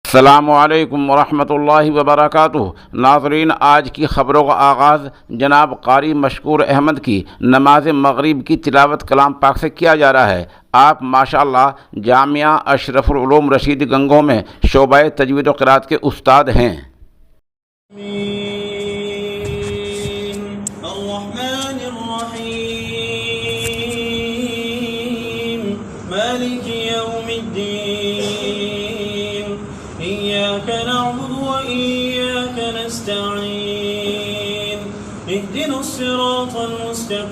अस्सलामुअलैकुम वरहमतुल्लाहि वबरकातुहू। नाज़रीन, आज की ख़बरों का आगाज़ जनाब कारी मशकूर अहमद की नमाज मगरिब की तिलावत कलाम पाक से किया जा रहा है। आप माशाअल्लाह जामिया अशरफुल उलूम रशीद गंगोह में शोबा तजवीद व क़िराअत के उस्ताद हैं। इय्याक नअबुदु व इय्याक नस्तईन इहदिनस सिरातल मुस्तक़ीम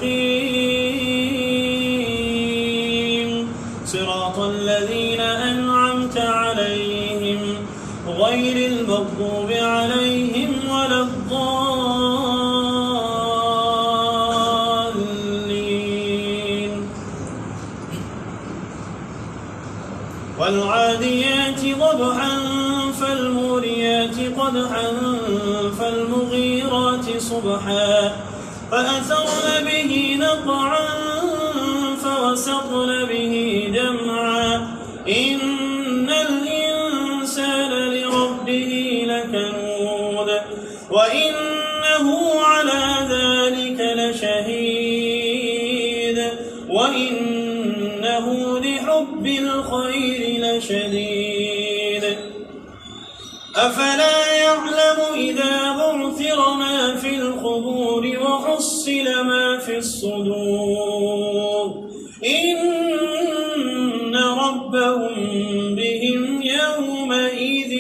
सिरातल लज़ीना अनअमत अलैहिम गैरिल मग़दूबि अलैहिम वलद्दाल्लीन वल्आदियात ضبحا فالموريات قدحا فالمغيرات صبحا فأثرن به نقعا فوسطن به جمعا إن الإنسان لربه لكنود وإنه على ذلك لشهيد وإنه لحب الخير لشديد أفلا يعلم إذا بعثر ما في القبور وحصل ما في الصدور إن ربهم بهم يومئذ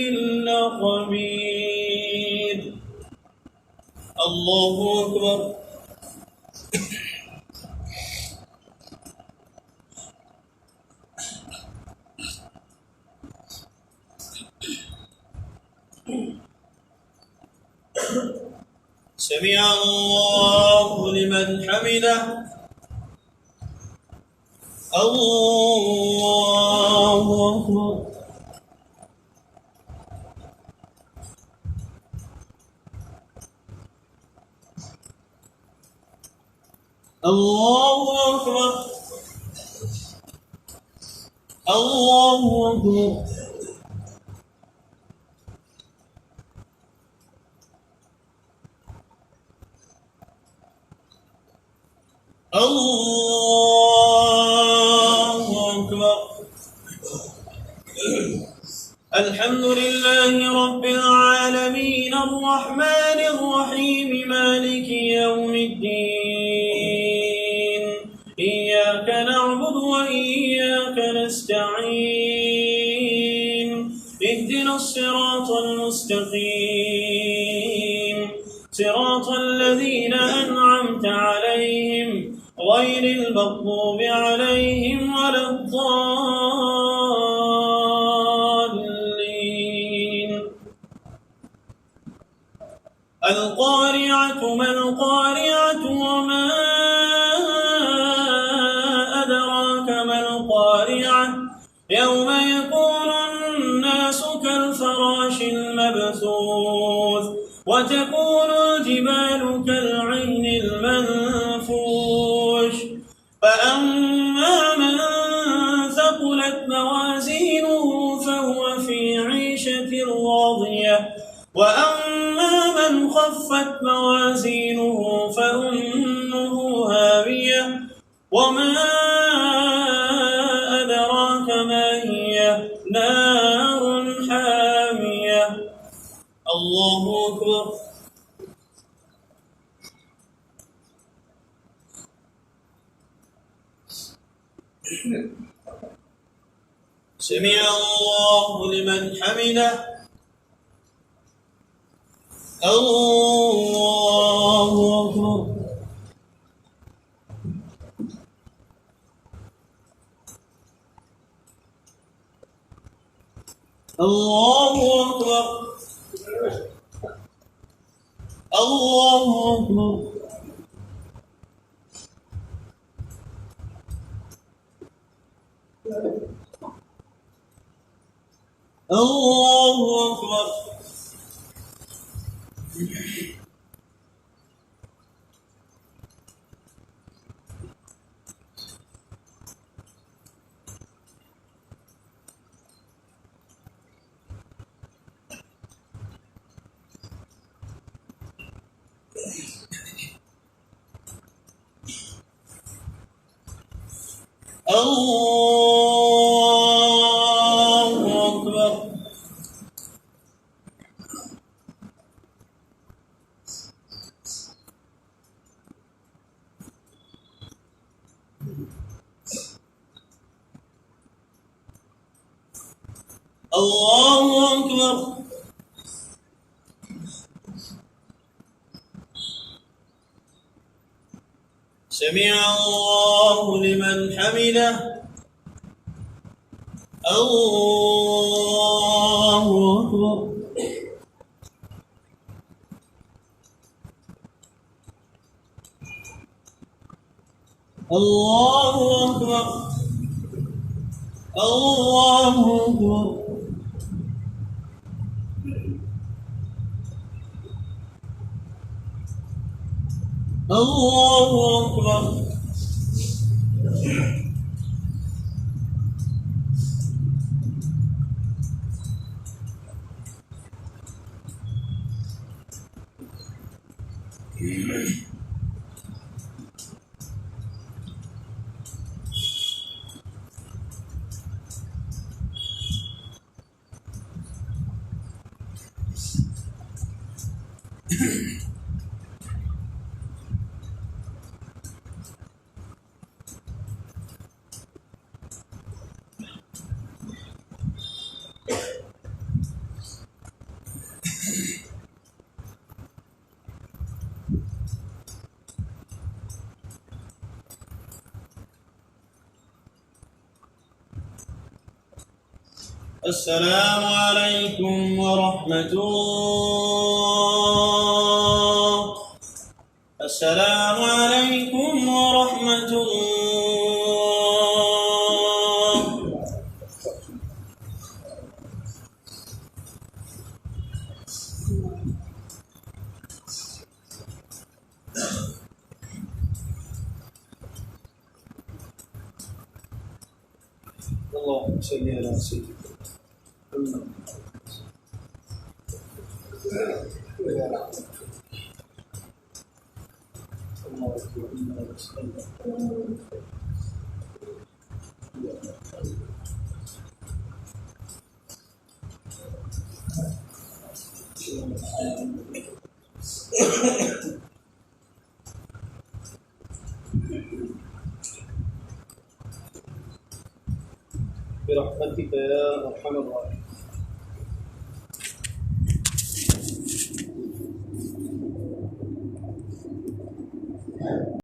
لخبير. الله أكبر. سمع الله لمن حمده. الله أكبر. الله أكبر. الله أكبر. الله أكبر. الحمد لله رب العالمين الرحمن الرحيم مالك يوم الدين إياك نعبد وإياك نستعين اهدنا الصراط المستقيم صراط الذين أنعمت عليهم غير المغضوب عليهم ولا الضالين. القارعة ما القارعة وما أدراك ما القارعة يوم يكون الناس كالفراش المبثوث وتكون الجبال كالعهن المنفوش فأما من ثقلت موازينه فهو في عيشة راضية وأما من خفت موازينه فأمه هاوية وما أدراك ما هي نار حامية. الله أكبر. سمع الله لمن حمده. الله أكبر. الله أكبر. الله أكبر. الله أكبر. الله أكبر. الله أكبر. سمع الله لمن حمده. الله أكبر. الله أكبر. الله أكبر. الله أكبر. السلام عليكم ورحمة الله. السلام عليكم ورحمة الله. اللهم صل على سيدنا برحمتك يا أرحم الراحمين.